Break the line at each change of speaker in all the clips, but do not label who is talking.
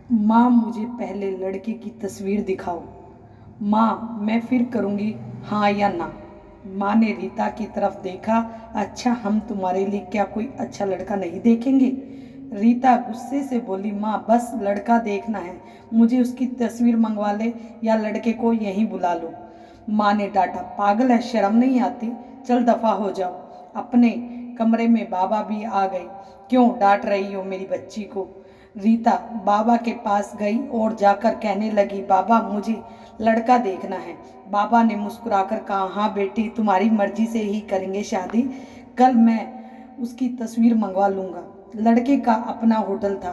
माँ, मुझे पहले लड़के की तस्वीर दिखाओ। माँ, मैं फिर करूँगी हाँ या ना। माँ ने रीता की तरफ देखा। अच्छा, हम तुम्हारे लिए क्या कोई अच्छा लड़का नहीं देखेंगे? रीता गुस्से से बोली, माँ बस लड़का देखना है, मुझे उसकी तस्वीर मंगवा ले या लड़के को यहीं बुला लो। माँ ने डांटा, पागल है, शर्म नहीं आती? चल दफा हो जाओ। अपने कमरे में बाबा भी आ गए। क्यों डांट रही हो मेरी बच्ची को? रीता बाबा के पास गई और जाकर कहने लगी, बाबा मुझे लड़का देखना है। बाबा ने मुस्कुराकर कहा, हाँ बेटी, तुम्हारी मर्जी से ही करेंगे शादी। कल मैं उसकी तस्वीर मंगवा लूँगा। लड़के का अपना होटल था,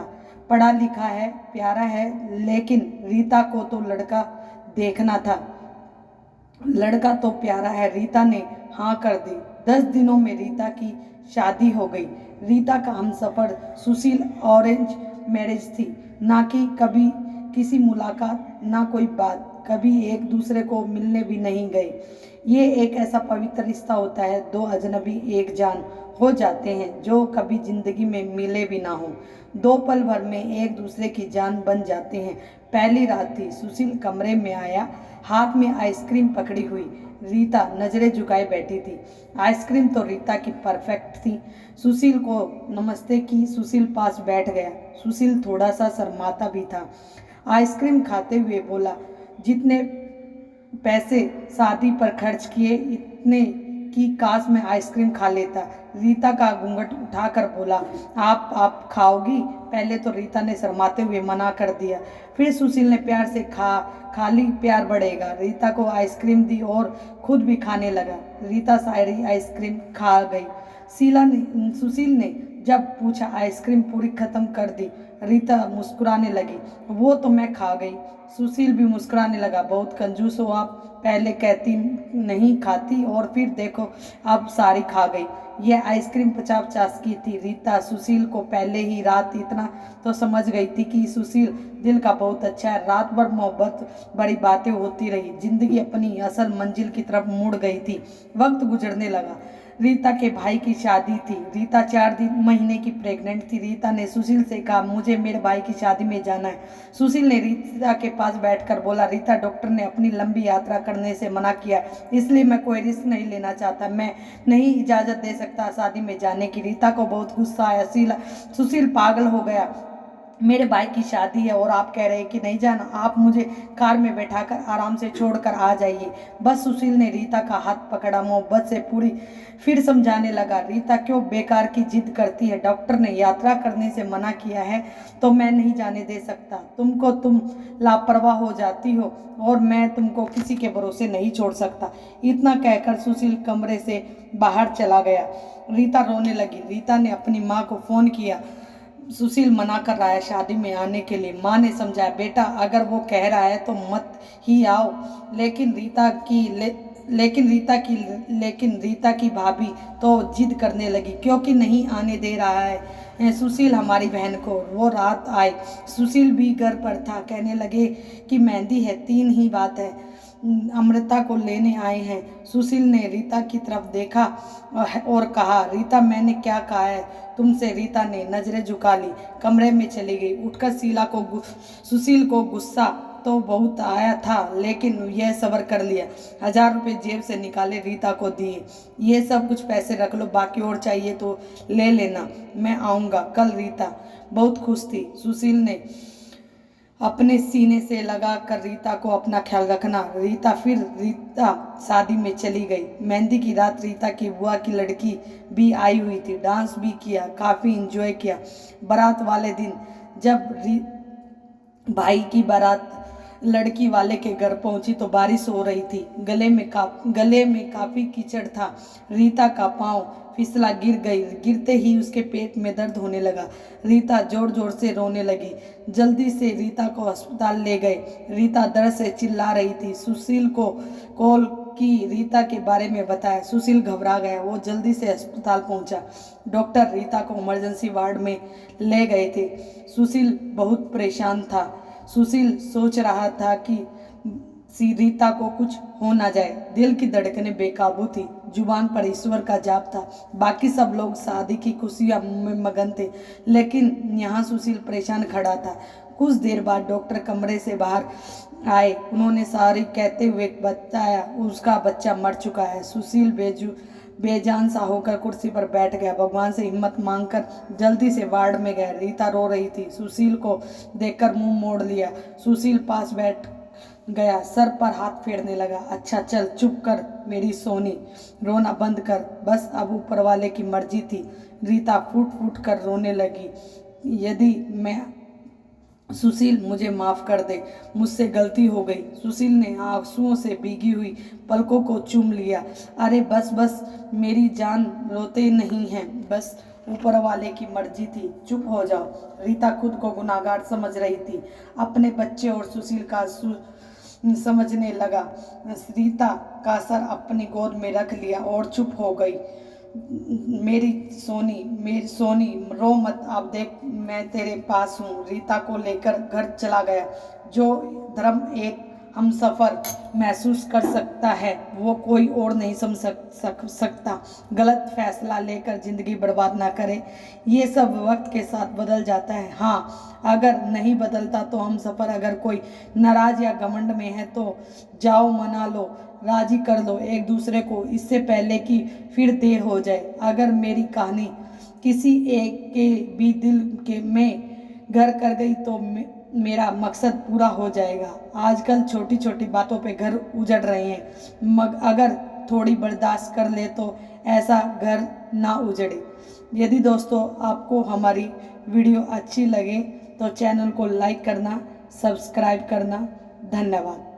पढ़ा लिखा है, प्यारा है, लेकिन रीता को तो लड़का देखना था। लड़का तो प्यारा है। रीता ने हाँ कर दी। 10 दिनों में रीता की शादी हो गई। रीता का हमसफर सुशील अरेंज मैरिज थी, ना कि कभी किसी मुलाकात, ना कोई बात, कभी एक दूसरे को मिलने भी नहीं गए। ये एक ऐसा पवित्र रिश्ता होता है, दो अजनबी एक जान हो जाते हैं जो कभी जिंदगी में मिले भी ना हो, दो पल भर में एक दूसरे की जान बन जाते हैं। पहली रात थी। सुशील कमरे में आया, हाथ में आइसक्रीम पकड़ी हुई। रीता नजरें झुकाए बैठी थी। आइसक्रीम तो रीता की परफेक्ट थी। सुशील को नमस्ते की। सुशील पास बैठ गया। सुशील थोड़ा सा शर्माता भी था। आइसक्रीम खाते हुए बोला, जितने पैसे शादी पर खर्च किए, इतने की काश मैं आइसक्रीम खा लेता। रीता का घूंघट उठाकर बोला, आप खाओगी? पहले तो रीता ने शर्माते हुए मना कर दिया, फिर सुशील ने प्यार से खाली प्यार बढ़ेगा। रीता को आइसक्रीम दी और खुद भी खाने लगा। रीता सारी आइसक्रीम खा गई। सुशील ने जब पूछा, आइसक्रीम पूरी खत्म कर दी? रीता मुस्कुराने लगी, वो तो मैं खा गई। सुशील भी मुस्कुराने लगा, बहुत कंजूस हो आप, पहले कहती नहीं खाती और फिर देखो अब सारी खा गई। यह आइसक्रीम 50-50 की थी। रीता सुशील को पहले ही रात इतना तो समझ गई थी कि सुशील दिल का बहुत अच्छा है। रात भर मोहब्बत, बड़ी बातें होती रही, जिंदगी अपनी असल मंजिल की तरफ मुड़ गई थी। वक्त गुजरने लगा। रीता के भाई की शादी थी। रीता 4 महीने की प्रेग्नेंट थी। रीता ने सुशील से कहा, मुझे मेरे भाई की शादी में जाना है। सुशील ने रीता के पास बैठकर बोला, रीता, डॉक्टर ने अपनी लंबी यात्रा करने से मना किया, इसलिए मैं कोई रिस्क नहीं लेना चाहता। मैं नहीं इजाज़त दे सकता शादी में जाने की। रीता को बहुत गुस्सा आया। सुशील पागल हो गया, मेरे भाई की शादी है और आप कह रहे हैं कि नहीं जाना? आप मुझे कार में बैठाकर आराम से छोड़कर आ जाइए बस। सुशील ने रीता का हाथ पकड़ा, मोहब्बत से पूरी फिर समझाने लगा, रीता क्यों बेकार की जिद करती है? डॉक्टर ने यात्रा करने से मना किया है तो मैं नहीं जाने दे सकता। तुम लापरवाह हो जाती हो और मैं तुमको किसी के भरोसे नहीं छोड़ सकता। इतना कहकर सुशील कमरे से बाहर चला गया। रीता रोने लगी। रीता ने अपनी माँ को फ़ोन किया, सुशील मना कर रहा है शादी में आने के लिए। माँ ने समझाया, बेटा अगर वो कह रहा है तो मत ही आओ। लेकिन रीता की ले, लेकिन रीता की भाभी तो जिद करने लगी, क्योंकि नहीं आने दे रहा है सुशील हमारी बहन को। वो रात आए, सुशील भी घर पर था। कहने लगे कि मेहंदी है, 3 ही बात है, अमृता को लेने आए हैं। सुशील ने रीता की तरफ देखा और कहा, रीता मैंने क्या कहा है तुमसे? रीता ने नजरें झुका ली, कमरे में चली गई। उठकर सुशील को गुस्सा तो बहुत आया था, लेकिन यह सब्र कर लिया। 1000 रुपये जेब से निकाले, रीता को दिए। ये सब कुछ पैसे रख लो, बाकी और चाहिए तो ले लेना, मैं आऊँगा कल। रीता बहुत खुश थी। सुशील ने अपने सीने से लगा कर रीता को अपना ख्याल रखना। रीता शादी में चली गई। मेहंदी की रात रीता की बुआ की लड़की भी आई हुई थी। डांस भी किया, काफ़ी इंजॉय किया। बारात वाले दिन जब भाई की बारात लड़की वाले के घर पहुंची तो बारिश हो रही थी। गले में काफ़ी कीचड़ था। रीता का पाँव फिसला, गिर गई। गिरते ही उसके पेट में दर्द होने लगा। रीता जोर जोर से रोने लगी। जल्दी से रीता को अस्पताल ले गए। रीता दर्द से चिल्ला रही थी। सुशील को कॉल की, रीता के बारे में बताया। सुशील घबरा गया। वो जल्दी से अस्पताल पहुंचा। डॉक्टर रीता को इमरजेंसी वार्ड में ले गए थे। सुशील बहुत परेशान था। सुशील सोच रहा था कि रीता को कुछ हो ना जाए। दिल की धड़कनें बेकाबू थी। जुबान पर ईश्वर का जाप था। बाकी सब लोग शादी की खुशियां में मगन थे, लेकिन यहाँ सुशील परेशान खड़ा था। कुछ देर बाद डॉक्टर कमरे से बाहर आए। उन्होंने सारी कहते हुए बताया उसका बच्चा मर चुका है। सुशील बेजान सा होकर कुर्सी पर बैठ गया। भगवान से हिम्मत मांगकर जल्दी से वार्ड में गया। रीता रो रही थी। सुशील को देखकर मुंह मोड़ लिया। सुशील पास बैठ गया, सर पर हाथ फेरने लगा। अच्छा चल चुप कर मेरी सोनी, रोना बंद कर, बस अब ऊपर वाले की मर्जी थी। रीता फूट फूट कर रोने लगी। यदि मैं सुशील मुझे माफ़ कर दे, मुझसे गलती हो गई। सुशील ने आंसुओं से भीगी हुई पलकों को चूम लिया। अरे बस बस मेरी जान, रोते नहीं हैं, बस ऊपर वाले की मर्जी थी, चुप हो जाओ। रीता खुद को गुनाहगार समझ रही थी। अपने बच्चे और सुशील का समझने लगा। रीता का सर अपनी गोद में रख लिया और चुप हो गई। मेरी सोनी रो मत, आप देख मैं तेरे पास हूँ। रीता को लेकर घर चला गया। जो धर्म एक हम सफ़र महसूस कर सकता है वो कोई और नहीं समझ सकता। गलत फैसला लेकर ज़िंदगी बर्बाद ना करें। ये सब वक्त के साथ बदल जाता है। हाँ, अगर नहीं बदलता तो हम सफ़र। अगर कोई नाराज़ या घमंड में है तो जाओ, मना लो, राजी कर लो एक दूसरे को, इससे पहले कि फिर देर हो जाए। अगर मेरी कहानी किसी एक के भी दिल के में घर कर गई तो मेरा मकसद पूरा हो जाएगा। आजकल छोटी छोटी बातों पे घर उजड़ रहे हैं, अगर थोड़ी बर्दाश्त कर ले तो ऐसा घर ना उजड़े। यदि दोस्तों आपको हमारी वीडियो अच्छी लगे तो चैनल को लाइक करना, सब्सक्राइब करना। धन्यवाद।